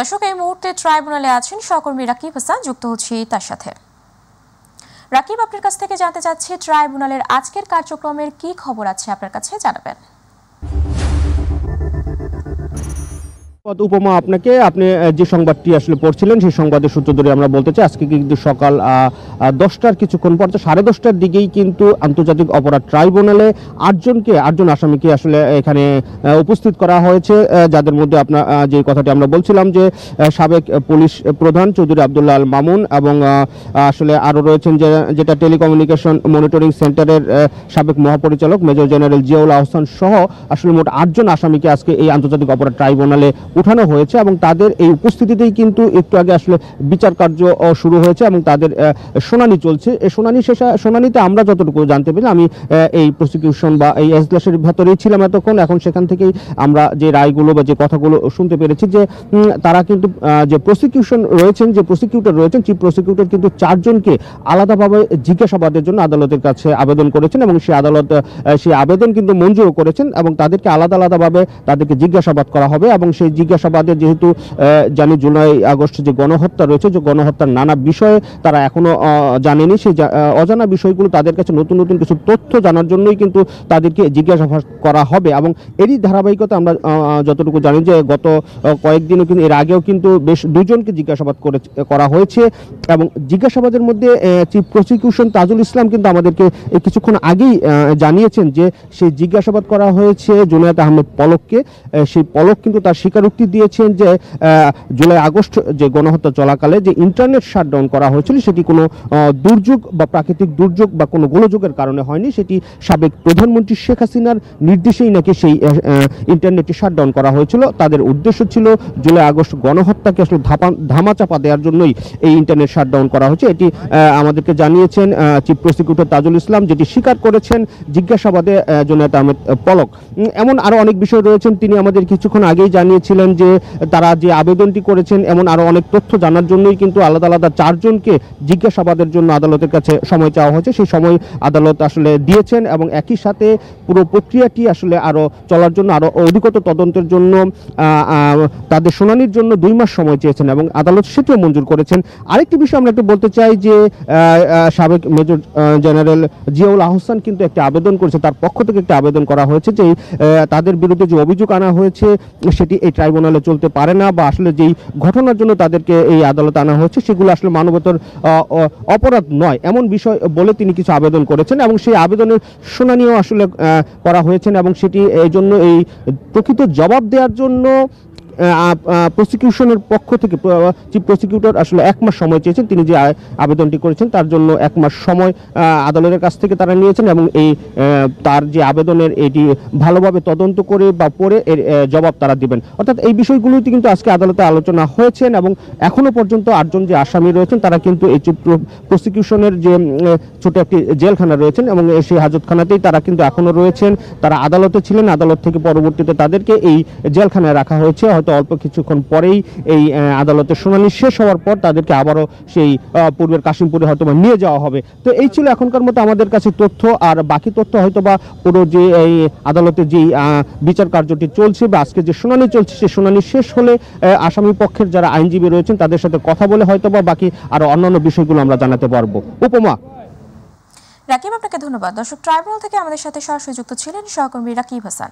দর্শক, এই মুহূর্তে ট্রাইব্যুনালে আছেন সহকর্মী রাকিব হাসান, যুক্ত হচ্ছি তার সাথে। রাকিব, আপনার কাছ থেকে জানতে চাচ্ছি ট্রাইব্যুনালের আজকের কার্যক্রমের কি খবর আছে আপনার কাছে জানাবেন। উপমা, আপনি যে সংবাদটি আসলে পড়ছিলেন সেই সংবাদের সূত্র ধরে আমরা বলতে চাই, আজকে কিন্তু সকাল 10টার কিছুক্ষণ পর 10:30টার দিকেই কিন্তু আন্তর্জাতিক অপরাধ ট্রাইব্যুনালে 8জন আসামিকে আসলে এখানে উপস্থিত করা হয়েছে, যাদের মধ্যে আপনার যে কথাটি আমরা বলছিলাম যে সাবেক পুলিশ প্রধান চৌধুরী আব্দুল্লাহ আল মামুন এবং আসলে আরও রয়েছেন যেটা টেলিকমিউনিকেশন মনিটরিং সেন্টারের সাবেক মহাপরিচালক মেজর জেনারেল জিয়াউল আহসান সহ আসলে মোট 8জন আসামিকে আজকে এই আন্তর্জাতিক অপরাধ ট্রাইব্যুনালে উঠানো হয়েছে এবং তাদের এই উপস্থিতিতেই কিন্তু একটু আগে আসলে বিচার কার্য শুরু হয়েছে এবং তাদের শুনানি চলছে। এই শুনানিতে আমরা যতটুকু জানতে পেরে, আমি এই প্রসিকিউশন বা এই এজলাসের ভেতরেই ছিলাম এতক্ষণ, এখন সেখান থেকেই আমরা যে রায়গুলো বা যে কথাগুলো শুনতে পেরেছি যে তারা কিন্তু যে প্রসিকিউটর রয়েছেন চিফ প্রসিকিউটর কিন্তু 4জনকে আলাদাভাবে জিজ্ঞাসাবাদের জন্য আদালতের কাছে আবেদন করেছেন এবং সেই আবেদন কিন্তু মঞ্জুর করেছেন এবং তাদেরকে আলাদাভাবে তাদেরকে জিজ্ঞাসাবাদ করা হবে এবং সেই জিজ্ঞাসাবাদের যেহেতু জানি জুলাই আগস্ট যে গণহত্যা রয়েছে, যে গণহত্যার নানা বিষয়ে তারা এখনো জানেনি, সেই অজানা বিষয়গুলো তাদের কাছে নতুন কিছু তথ্য জানার জন্যই কিন্তু তাদেরকে জিজ্ঞাসাবাদ করা হবে এবং এরই ধারাবাহিকতা আমরা যতটুকু জানি যে গত কয়েকদিনও কিন্তু এর আগেও কিন্তু বেশ 2জনকে জিজ্ঞাসাবাদ করা হয়েছে এবং জিজ্ঞাসাবাদের মধ্যে চিফ প্রসিকিউশন তাজুল ইসলাম কিন্তু আমাদেরকে কিছুক্ষণ আগেই জানিয়েছেন যে সেই জিজ্ঞাসাবাদ করা হয়েছে জুনায়েদ আহমেদ পলককে। সেই পলক কিন্তু তার স্বীকারোক্তি দিয়েছেন যে জুলাই আগস্ট যে গণহত্যা চলাকালে যে ইন্টারনেট শাটডাউন করা হয়েছিল সেটি কোনো দুর্যোগ বা প্রাকৃতিক দুর্যোগ বা কোনো গোলযোগের কারণে হয়নি, সেটি সাবেক প্রধানমন্ত্রী শেখ হাসিনার নির্দেশেই নাকি সেই ইন্টারনেটটি শাটডাউন করা হয়েছিল। তাদের উদ্দেশ্য ছিল জুলাই আগস্ট গণহত্যাকে আসলে ধামাচাপা দেওয়ার জন্যই এই ইন্টারনেট শাটডাউন করা হয়েছে। এটি আমাদেরকে জানিয়েছেন চিফ প্রসিকিউটর তাজুল ইসলাম, যেটি স্বীকার করেছেন জিজ্ঞাসাবাদে জুনায়েদ আহমেদ পলক। এমন আরো অনেক বিষয় রয়েছেন, তিনি আমাদের কিছুক্ষণ আগেই জানিয়েছিলেন যে তারা যে আবেদনটি করেছেন এমন আরো অনেক তথ্য জানার জন্যই কিন্তু আলাদা 4জনকে জিজ্ঞাসাবাদের জন্য আদালতের কাছে সময় চাওয়া হয়েছে। সেই সময় আদালত আসলে দিয়েছেন এবং একই সাথে পুরো প্রক্রিয়াটি আসলে আরো চলার জন্য, আরো অধিকতর তদন্তের জন্য তাদের শুনানির জন্য 2 মাস সময় চেয়েছেন এবং আদালত সেটিও মঞ্জুর করেছেন। আরেকটি বিষয় আমরা একটু বলতে চাই যে সাবেক মেজর জেনারেল জিয়াউল আহসান কিন্তু একটি আবেদন করেছে, তার পক্ষ থেকে একটি আবেদন করা হয়েছে যে তাদের বিরুদ্ধে যে অভিযোগ আনা হয়েছে সেটি এই ট্রাইব্যুনালে চলতে পারে না বা আসলে যেই ঘটনার জন্য তাদেরকে এই আদালতে আনা হয়েছে সেগুলো আসলে মানবতার অপরাধ নয়, এমন বিষয় বলে তিনি কিছু আবেদন করেছেন এবং সেই আবেদনের শুনানিও আসলে করা হয়েছেন এবং সেটি এই জন্য এই প্রকৃত জবাব দেওয়ার জন্য প্রসিকিউশনের পক্ষ থেকে চিফ প্রসিকিউটর আসলে 1 মাস সময় চেয়েছেন। তিনি যে আবেদনটি করেছেন তার জন্য 1 মাস সময় আদালতের কাছ থেকে তারা নিয়েছেন এবং এই তার যে আবেদনের এটি ভালোভাবে তদন্ত করে বা পড়ে এর জবাব তারা দিবেন। অর্থাৎ এই বিষয়গুলোতে কিন্তু আজকে আদালতে আলোচনা হয়েছেন এবং এখনো পর্যন্ত 8জন যে আসামি রয়েছেন তারা কিন্তু এই চিফ প্রসিকিউশনের যে ছোট একটি জেলখানা রয়েছেন এবং সেই হাজতখানাতেই তারা কিন্তু এখনো রয়েছেন। তারা আদালতে ছিলেন, আদালত থেকে পরবর্তীতে তাদেরকে এই জেলখানায় রাখা হয়েছে। হয়তো অল্প কিছুক্ষণ পরেই এই আদালতের শুনানি শেষ হওয়ার পর তাদেরকে আবারও সেই পূর্বের কাশিমপুরে হয়তো নিয়ে যাওয়া হবে। তো এই ছিল এখনকার মতো আমাদের কাছে তথ্য, আর বাকি তথ্য হয়তোবা পুরো যে এই আদালতে যে বিচার কার্যটি চলছে বা আজকে যে শুনানি চলছে সেই শুনানি শেষ হলে আসামি পক্ষের যারা আইনজীবী রয়েছেন তাদের সাথে কথা বলে হয়তোবা বাকি আরো অন্যান্য বিষয়গুলো আমরা জানাতে পারবো। উপমা। রাকিব, আপনাকে ধন্যবাদ। দর্শক, ট্রাইব্যুনাল থেকে আমাদের সাথে সরাসরি যুক্ত ছিলেন সহকর্মী রাকিব হাসান।